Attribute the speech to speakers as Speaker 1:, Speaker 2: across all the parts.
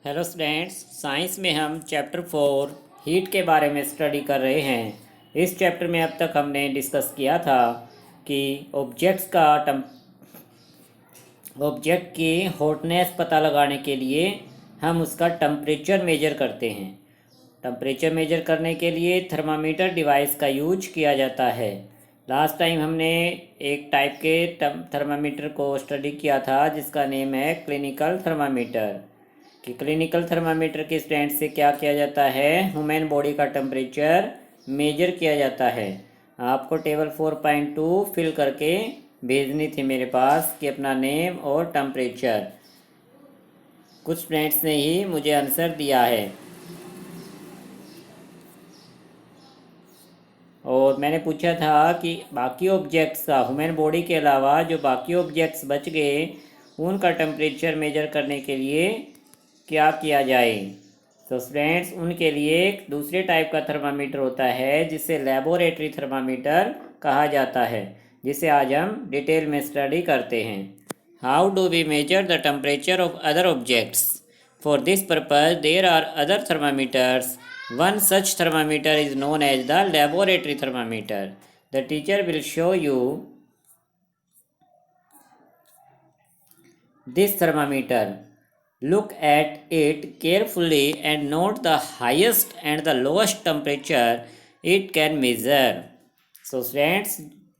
Speaker 1: Hello students, science में हम chapter 4 heat के बारे में स्टडी कर रहे हैं। इस चैप्टर में अब तक हमने डिस्कस किया था कि ऑब्जेक्ट की हॉटनेस पता लगाने के लिए हम उसका टेम्परेचर मेजर करते हैं। टेम्परेचर मेजर करने के लिए थर्मामीटर डिवाइस का यूज किया जाता है। लास्ट टाइम हमने एक टाइप के थर्मामीटर को स्टडी किया था जिसका नेम है क्लिनिकल थर्मामीटर। कि क्लिनिकल थर्मामीटर के स्टैंड से क्या किया जाता है, ह्यूमन बॉडी का टेम्परेचर मेजर किया जाता है। आपको टेबल 4.2 फिल करके भेजनी थी मेरे पास कि अपना नेम और टेम्परेचर। कुछ स्टूडेंट्स ने ही मुझे आंसर दिया है और मैंने पूछा था कि बाकी ऑब्जेक्ट्स का, ह्यूमन बॉडी के अलावा जो बाकी ऑब्जेक्ट्स बच गए उनका टेम्परेचर मेजर करने के लिए क्या किया जाए। तो स्टूडेंट्स, उनके लिए एक दूसरे टाइप का थर्मामीटर होता है जिसे लेबोरेटरी थर्मामीटर कहा जाता है, जिसे आज हम डिटेल में स्टडी करते हैं। How do we measure the temperature of other objects? For this purpose there are other thermometers. One such thermometer is known as the laboratory thermometer. The teacher will show you this thermometer. Look at it carefully and note the highest and the lowest temperature it can measure. So students,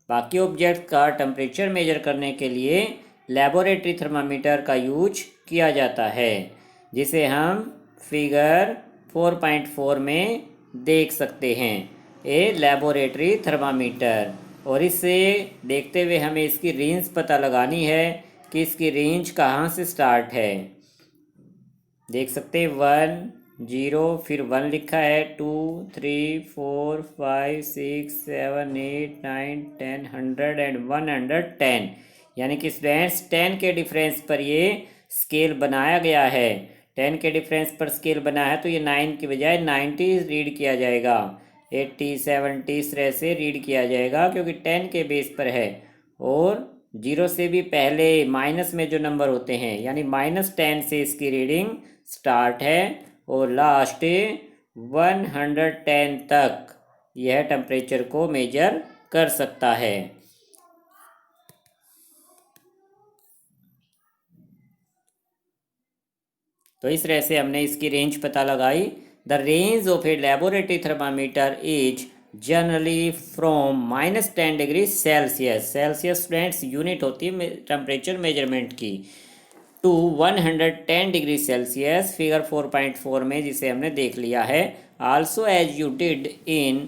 Speaker 1: बाकी object का temperature measure करने के लिए laboratory thermometer का use किया जाता है, जिसे हम फिगर 4.4 में देख सकते हैं। ए लेबोरेटरी थर्मामीटर, और इसे देखते हुए हमें इसकी रेंज पता लगानी है कि इसकी रेंज कहाँ से स्टार्ट है। देख सकते हैं 1 0 फिर 1 लिखा है, 2 3 4 5 6 7 8 9 10 100 एंड 110। यानी कि स्टूडेंट्स 10 के डिफरेंस पर ये स्केल बनाया गया है। 10 के डिफरेंस पर स्केल बना है तो ये 9 की बजाय 90 रीड किया जाएगा, 80 70 इस तरह से रीड किया जाएगा क्योंकि 10 के बेस पर है। और 0 से भी पहले माइनस में जो नंबर होते हैं यानी -10 से इसकी रीडिंग स्टार्ट है और लास्ट 110 तक यह टेम्परेचर को मेजर कर सकता है। तो इस तरह से हमने इसकी रेंज पता लगाई। The range of a laboratory thermometer is generally from -10 degree Celsius. Celsius students unit होती है टेम्परेचर मेजरमेंट की, टू 110 डिग्री सेल्सियस फिगर 4.4 में, जिसे हमने देख लिया है। Also as you did in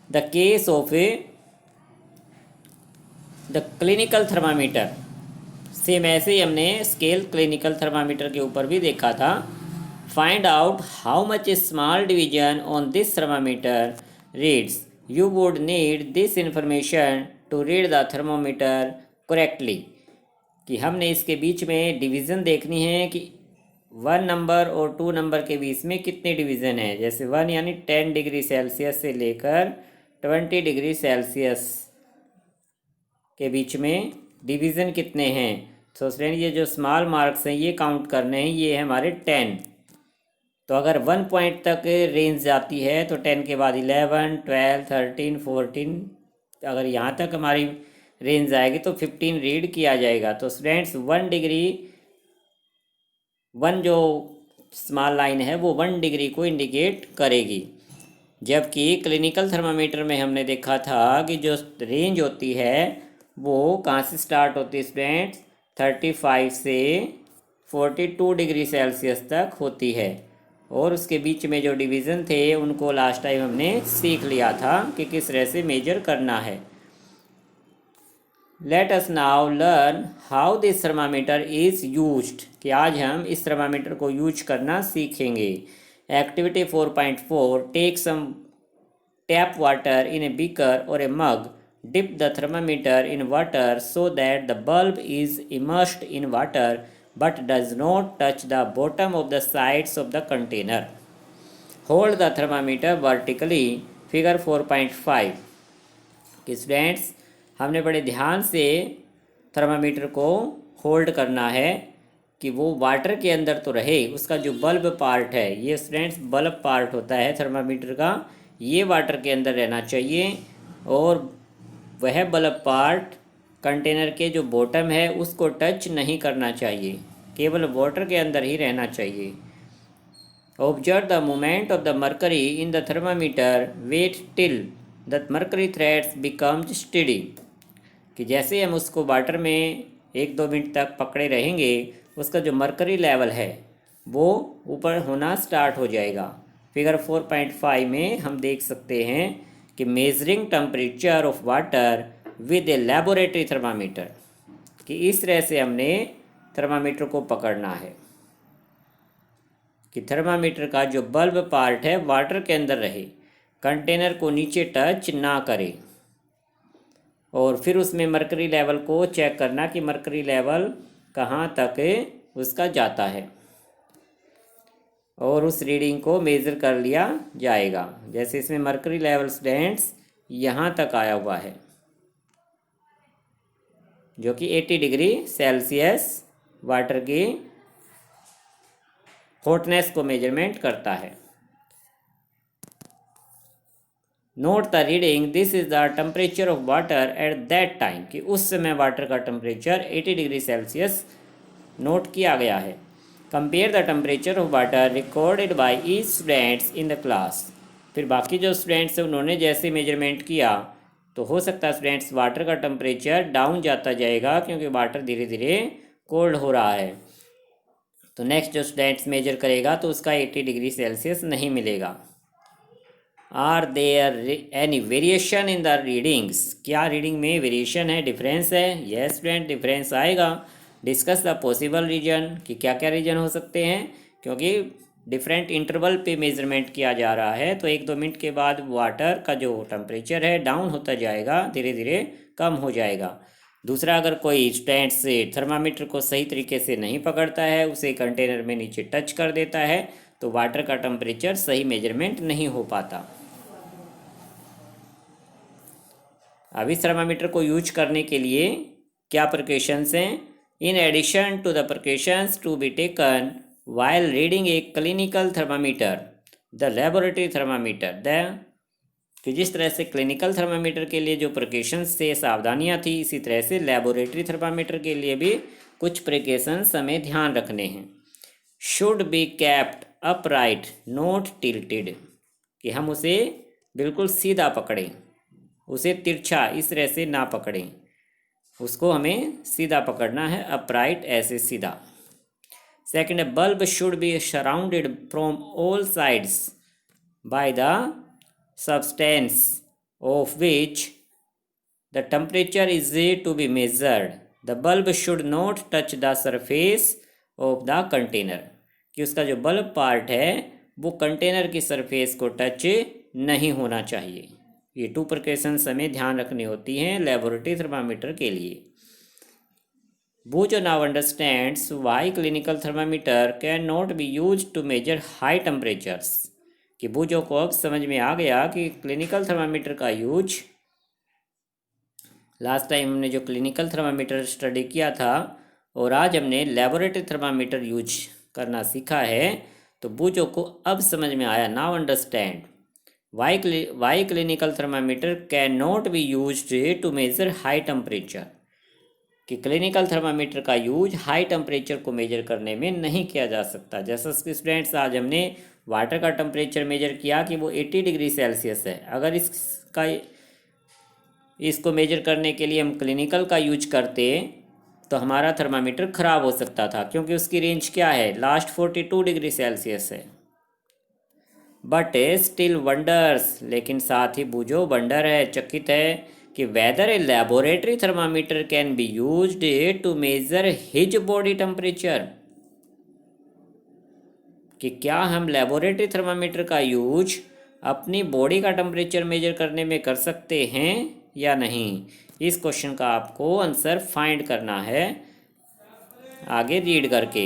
Speaker 1: the case of a the clinical thermometer, same ऐसे ही हमने स्केल क्लिनिकल थर्मामीटर के ऊपर भी देखा था। Find out how much small division on this thermometer reads. You would need this information to read the thermometer correctly. कि हमने इसके बीच में डिवीज़न देखनी है कि 1 नंबर और 2 नंबर के बीच में कितने डिवीज़न है। जैसे 1 यानी 10 डिग्री सेल्सियस से लेकर 20 डिग्री सेल्सियस के बीच में डिवीज़न कितने हैं। तो स्टूडेंट, ये जो स्मॉल मार्क्स हैं ये काउंट करने हैं, ये है हमारे 10। तो अगर 1 पॉइंट तक रेंज जाती है तो 10 के बाद 11 12 13 14, अगर यहाँ तक हमारी रेंज आएगी तो 15 रीड किया जाएगा। तो स्टूडेंट्स 1 डिग्री, 1 जो स्मॉल लाइन है वो 1 डिग्री को इंडिकेट करेगी। जबकि क्लिनिकल थर्मामीटर में हमने देखा था कि जो रेंज होती है वो कहाँ से स्टार्ट होती है स्टूडेंट्स, 35 से 42 डिग्री सेल्सियस तक होती है। और उसके बीच में जो डिवीज़न थे उनको लास्ट टाइम हमने सीख लिया था कि किस तरह से मेजर करना है। Let us now learn how this thermometer is used. कि आज हम इस थर्मामीटर को यूज करना सीखेंगे। Activity 4.4, take some tap water in a beaker और a mug, dip the thermometer in water so that the bulb is immersed in water but does not touch the bottom of the sides of the container. Hold the thermometer vertically. Figure 4.5. कि students, हमने बड़े ध्यान से thermometer को hold करना है कि वो वाटर के अंदर तो रहे, उसका जो बल्ब पार्ट है, ये स्टूडेंट्स बल्ब पार्ट होता है थर्मामीटर का, ये वाटर के अंदर रहना चाहिए और वह बल्ब पार्ट कंटेनर के जो बॉटम है उसको टच नहीं करना चाहिए, केवल वाटर के अंदर ही रहना चाहिए। Observe the movement of the mercury in the thermometer, wait till the mercury threads becomes steady. कि जैसे हम उसको वाटर में 1-2 मिनट तक पकड़े रहेंगे, उसका जो मरकरी लेवल है वो ऊपर होना स्टार्ट हो जाएगा। फिगर 4.5 में हम देख सकते हैं कि measuring temperature of water with A laboratory thermometer, कि इस तरह से हमने थर्मामीटर को पकड़ना है कि थर्मामीटर का जो बल्ब पार्ट है वाटर के अंदर रहे, कंटेनर को नीचे टच ना करे, और फिर उसमें मरकरी लेवल को चेक करना कि मरकरी लेवल कहाँ तक उसका जाता है, और उस रीडिंग को मेज़र कर लिया जाएगा। जैसे इसमें मरकरी लेवल स्टूडेंट्स यहाँ तक आया हुआ है, जो कि 80 डिग्री सेल्सियस वाटर की हॉटनेस को मेजरमेंट करता है। Note the reading, this is the temperature of water at that time, कि उस समय वाटर का टेम्परेचर 80 डिग्री सेल्सियस नोट किया गया है। Compare the temperature of water recorded by each students in the class. फिर बाकी जो स्टूडेंट्स हैं उन्होंने जैसे मेजरमेंट किया तो हो सकता है स्टूडेंट्स वाटर का टेम्परेचर डाउन जाता जाएगा, क्योंकि वाटर धीरे धीरे कोल्ड हो रहा है। तो नेक्स्ट जो स्टूडेंट्स मेजर करेगा तो उसका 80 डिग्री सेल्सियस नहीं मिलेगा। Are there any variation in the readings, क्या रीडिंग में वेरिएशन है, डिफरेंस है? यस स्टूडेंट, डिफरेंस आएगा। डिस्कस द पॉसिबल रीजन, कि क्या क्या रीजन हो सकते हैं, क्योंकि डिफरेंट इंटरवल पे मेजरमेंट किया जा रहा है, तो 1-2 मिनट के बाद वाटर का जो टेम्परेचर है डाउन होता जाएगा, धीरे धीरे कम हो जाएगा। दूसरा, अगर कोई स्टूडेंट से थर्मामीटर को सही तरीके से नहीं पकड़ता है, उसे कंटेनर में नीचे टच कर देता है, तो वाटर का टेम्परेचर सही मेजरमेंट नहीं हो पाता। अब इस थर्मामीटर को यूज करने के लिए क्या प्रिकॉशंस हैं? In addition to the precautions to be taken while reading a clinical thermometer, the laboratory thermometer कि जिस तरह से क्लिनिकल थर्मामीटर के लिए जो प्रिकॉशंस से सावधानियां थी, इसी तरह से लेबोरेटरी थर्मामीटर के लिए भी कुछ प्रिकॉशंस हमें ध्यान रखने हैं। Should be kept upright not tilted, कि हम उसे बिल्कुल सीधा पकड़ें, उसे तिरछा इस तरह से ना पकड़ें, उसको हमें सीधा पकड़ना है, अपराइट ऐसे सीधा। Second, bulb should be surrounded from all sides by the substance of which the temperature is to be measured. The bulb should not touch the surface of the container, कि उसका जो बल्ब पार्ट है वो container की surface को touch नहीं होना चाहिए। ये 2 प्रिकॉशंस हमें ध्यान रखनी होती हैं लेबोरेटरी थर्मामीटर के लिए। Bujo now understands why clinical thermometer cannot be used to measure high temperatures, कि बूजो को अब समझ में आ गया कि क्लिनिकल थर्मामीटर का यूज, लास्ट टाइम हमने जो क्लिनिकल थर्मामीटर स्टडी किया था और आज हमने लेबोरेटरी थर्मामीटर यूज करना सीखा है, तो बूजो को अब समझ में आया, now understand why clinical thermometer can not be used to measure high temperature, कि क्लिनिकल थर्मामीटर का यूज हाई टेम्परेचर को मेजर करने में नहीं किया जा सकता। जैसा कि स्टूडेंट्स आज हमने वाटर का टेम्परेचर मेजर किया कि वो 80 डिग्री सेल्सियस है, अगर इसको मेजर करने के लिए हम क्लिनिकल का यूज करते तो हमारा थर्मामीटर ख़राब हो सकता था, क्योंकि उसकी रेंज क्या है, लास्ट 42 डिग्री सेल्सियस है। बट स्टिल वंडर्स, लेकिन साथ ही बूझो वंडर है, चकित है कि whether a laboratory thermometer can be used to measure his body temperature, कि क्या हम लेबोरेटरी थर्मामीटर का यूज अपनी बॉडी का टेम्परेचर मेजर करने में कर सकते हैं या नहीं। इस क्वेश्चन का आपको आंसर फाइंड करना है आगे रीड करके।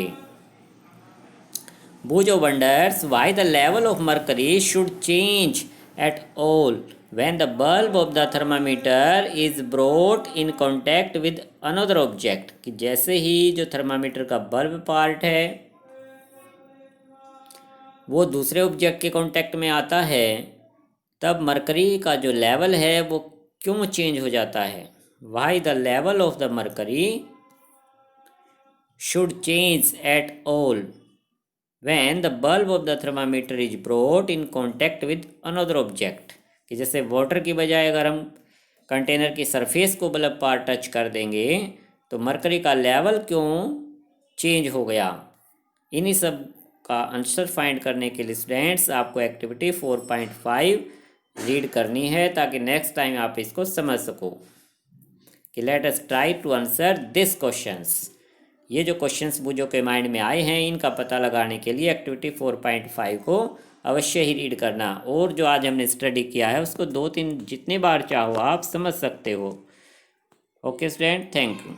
Speaker 1: Boojho wonders why the level of mercury should change at all when the bulb of the thermometer is brought in contact with another object, कि जैसे ही जो थर्मामीटर का बल्ब पार्ट है वो दूसरे ऑब्जेक्ट के कांटेक्ट में आता है, तब मरकरी का जो लेवल है वो क्यों चेंज हो जाता है? Why the level of the mercury should change at all when the bulb of the thermometer is brought in contact with another object, कि जैसे वाटर की बजाय अगर हम कंटेनर की सरफेस को बल्ब पार टच कर देंगे तो मरकरी का लेवल क्यों चेंज हो गया? इन्हीं सब का आंसर फाइंड करने के लिए स्टूडेंट्स आपको एक्टिविटी 4.5 रीड करनी है ताकि नेक्स्ट टाइम आप इसको समझ सको। कि let us try to answer this questions. ये जो क्वेश्चंस मुझे के माइंड में आए हैं इनका पता लगाने के लिए एक्टिविटी 4.5 को अवश्य ही रीड करना, और जो आज हमने स्टडी किया है उसको 2-3 जितने बार चाहो आप समझ सकते हो। Okay student, thank you.